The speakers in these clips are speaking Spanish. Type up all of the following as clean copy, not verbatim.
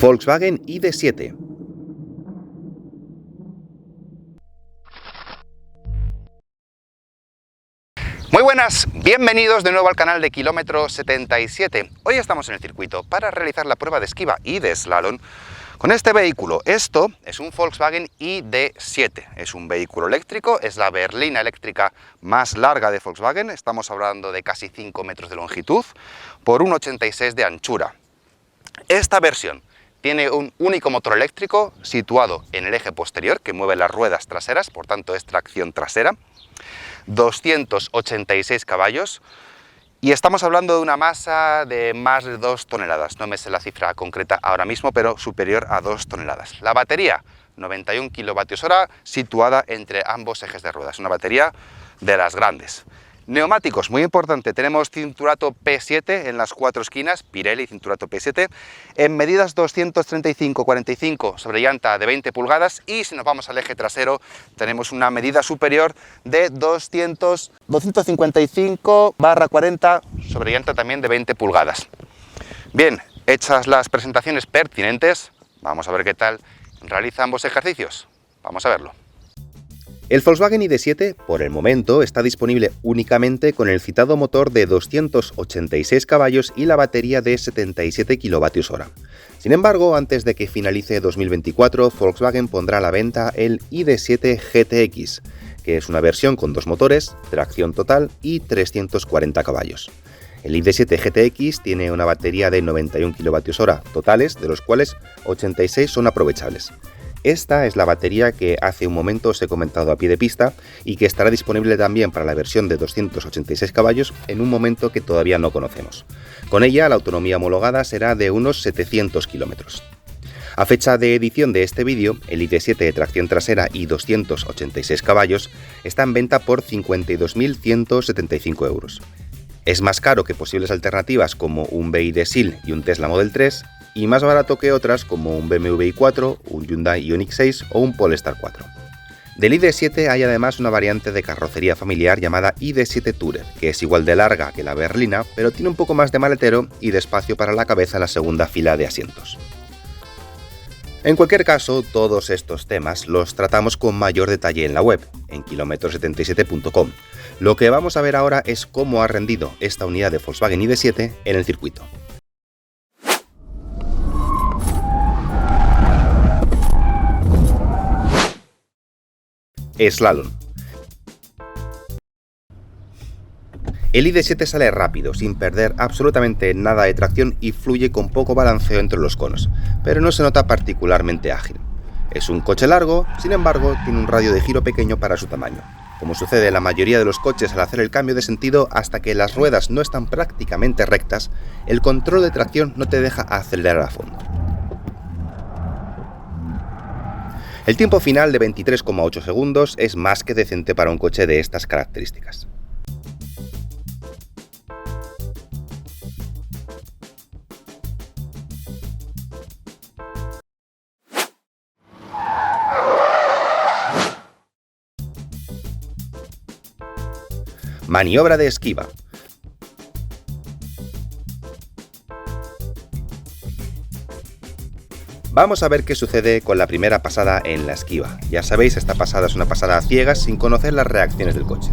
Volkswagen ID.7. Muy buenas, bienvenidos de nuevo al canal de Kilómetro 77. Hoy estamos en el circuito para realizar la prueba de esquiva y de slalom con este vehículo. Esto es un Volkswagen ID.7, es un vehículo eléctrico, es la berlina eléctrica más larga de Volkswagen, estamos hablando de casi 5 metros de longitud por 1,86 de anchura. Esta versión tiene un único motor eléctrico situado en el eje posterior que mueve las ruedas traseras, por tanto es tracción trasera, 286 caballos y estamos hablando de una masa de más de 2 toneladas, no me sé la cifra concreta ahora mismo, pero superior a 2 toneladas. La batería, 91 kWh, situada entre ambos ejes de ruedas, una batería de las grandes. Neumáticos, muy importante, tenemos cinturato P7 en las 4 esquinas, Pirelli cinturato P7, en medidas 235/45 sobre llanta de 20 pulgadas y si nos vamos al eje trasero tenemos una medida superior de 255/40 sobre llanta también de 20 pulgadas. Bien, hechas las presentaciones pertinentes, vamos a ver qué tal realiza ambos ejercicios. Vamos a verlo. El Volkswagen ID.7, por el momento, está disponible únicamente con el citado motor de 286 caballos y la batería de 77 kWh. Sin embargo, antes de que finalice 2024, Volkswagen pondrá a la venta el ID.7 GTX, que es una versión con 2 motores, tracción total y 340 caballos. El ID.7 GTX tiene una batería de 91 kWh totales, de los cuales 86 son aprovechables. Esta es la batería que hace un momento os he comentado a pie de pista y que estará disponible también para la versión de 286 caballos en un momento que todavía no conocemos. Con ella la autonomía homologada será de unos 700 kilómetros. A fecha de edición de este vídeo, el ID.7 de tracción trasera y 286 caballos está en venta por 52.175 euros. Es más caro que posibles alternativas como un BYD Seal y un Tesla Model 3, y más barato que otras como un BMW i4, un Hyundai Ioniq 6 o un Polestar 4. Del ID.7 hay además una variante de carrocería familiar llamada ID.7 Tourer, que es igual de larga que la berlina, pero tiene un poco más de maletero y de espacio para la cabeza en la segunda fila de asientos. En cualquier caso, todos estos temas los tratamos con mayor detalle en la web, en kilometro77.com. Lo que vamos a ver ahora es cómo ha rendido esta unidad de Volkswagen ID.7 en el circuito. Slalom. El ID.7 sale rápido, sin perder absolutamente nada de tracción y fluye con poco balanceo entre los conos, pero no se nota particularmente ágil. Es un coche largo, sin embargo, tiene un radio de giro pequeño para su tamaño. Como sucede en la mayoría de los coches al hacer el cambio de sentido, hasta que las ruedas no están prácticamente rectas, el control de tracción no te deja acelerar a fondo. El tiempo final de 23,8 segundos es más que decente para un coche de estas características. Maniobra de esquiva. Vamos a ver qué sucede con la primera pasada en la esquiva. Ya sabéis, esta pasada es una pasada a ciegas sin conocer las reacciones del coche.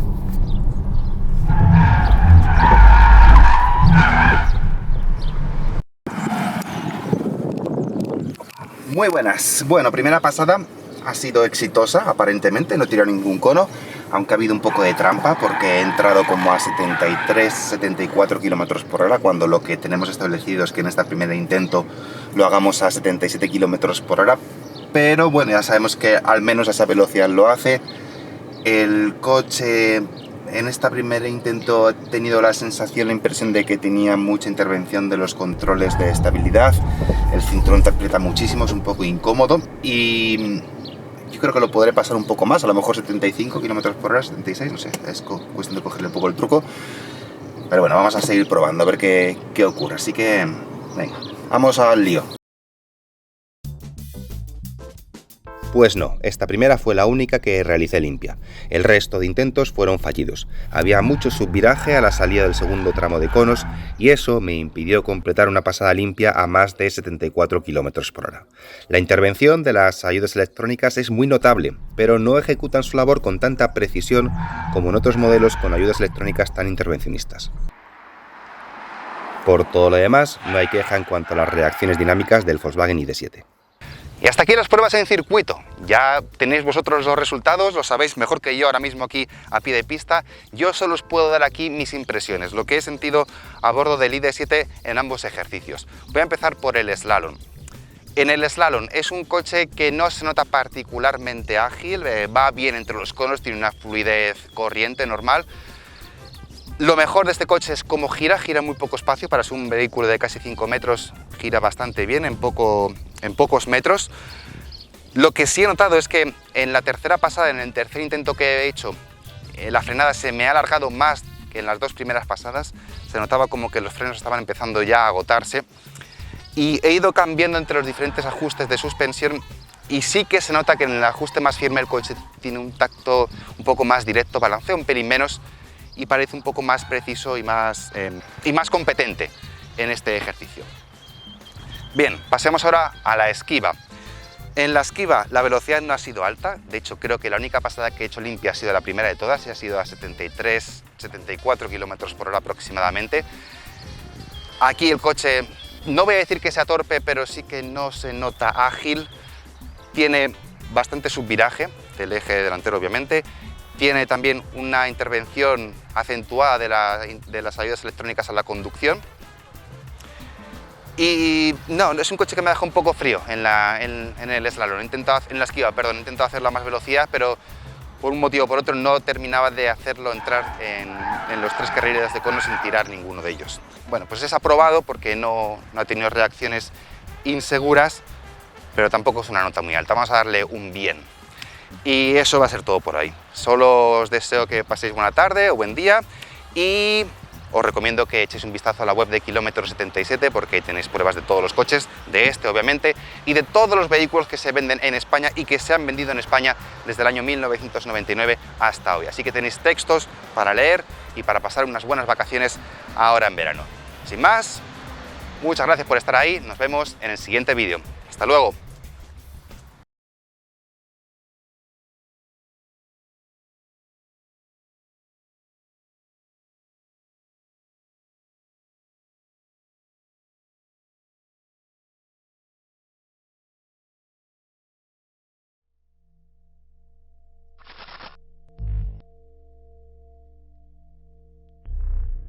Muy buenas. Bueno, primera pasada ha sido exitosa, aparentemente, no he tirado ningún cono, aunque ha habido un poco de trampa porque he entrado como a 73-74 km por hora, cuando lo que tenemos establecido es que en este primer intento lo hagamos a 77 km por hora, pero bueno, ya sabemos que al menos a esa velocidad lo hace. El coche en este primer intento he tenido la sensación, la impresión de que tenía mucha intervención de los controles de estabilidad, el cinturón te aprieta muchísimo, es un poco incómodo y yo creo que lo podré pasar un poco más, a lo mejor 75 km por hora, 76, no sé, es cuestión de cogerle un poco el truco. Pero bueno, vamos a seguir probando a ver qué ocurre, así que venga, vamos al lío. Pues no, esta primera fue la única que realicé limpia. El resto de intentos fueron fallidos. Había mucho subviraje a la salida del segundo tramo de conos y eso me impidió completar una pasada limpia a más de 74 km/h. La intervención de las ayudas electrónicas es muy notable, pero no ejecutan su labor con tanta precisión como en otros modelos con ayudas electrónicas tan intervencionistas. Por todo lo demás, no hay queja en cuanto a las reacciones dinámicas del Volkswagen ID.7. Y hasta aquí las pruebas en circuito. Ya tenéis vosotros los resultados, lo sabéis mejor que yo ahora mismo aquí a pie de pista. Yo solo os puedo dar aquí mis impresiones, lo que he sentido a bordo del ID.7 en ambos ejercicios. Voy a empezar por el slalom. En el slalom es un coche que no se nota particularmente ágil, va bien entre los conos, tiene una fluidez corriente normal. Lo mejor de este coche es cómo gira muy poco espacio, para ser un vehículo de casi 5 metros, gira bastante bien en pocos metros. Lo que sí he notado es que en la tercera pasada, en el tercer intento que he hecho, la frenada se me ha alargado más que en las dos primeras pasadas. Se notaba como que los frenos estaban empezando ya a agotarse y he ido cambiando entre los diferentes ajustes de suspensión y sí que se nota que en el ajuste más firme el coche tiene un tacto un poco más directo, balancea un pelín menos y parece un poco más preciso y más competente en este ejercicio. Bien, pasemos ahora a la esquiva. En la esquiva la velocidad no ha sido alta, de hecho creo que la única pasada que he hecho limpia ha sido la primera de todas y ha sido a 74 km/h aproximadamente. Aquí el coche, no voy a decir que sea torpe, pero sí que no se nota ágil, tiene bastante subviraje del eje delantero obviamente, tiene también una intervención acentuada de las ayudas electrónicas a la conducción. Y no, es un coche que me deja un poco frío en el slalom. En la esquiva, perdón, he intentado hacerlo a más velocidad, pero por un motivo o por otro no terminaba de hacerlo entrar en los 3 carriles de cono sin tirar ninguno de ellos. Bueno, pues es aprobado porque no ha tenido reacciones inseguras, pero tampoco es una nota muy alta. Vamos a darle un bien. Y eso va a ser todo por ahí. Solo os deseo que paséis buena tarde o buen día y os recomiendo que echéis un vistazo a la web de Kilómetro 77 porque ahí tenéis pruebas de todos los coches, de este obviamente, y de todos los vehículos que se venden en España y que se han vendido en España desde el año 1999 hasta hoy. Así que tenéis textos para leer y para pasar unas buenas vacaciones ahora en verano. Sin más, muchas gracias por estar ahí, nos vemos en el siguiente vídeo. Hasta luego.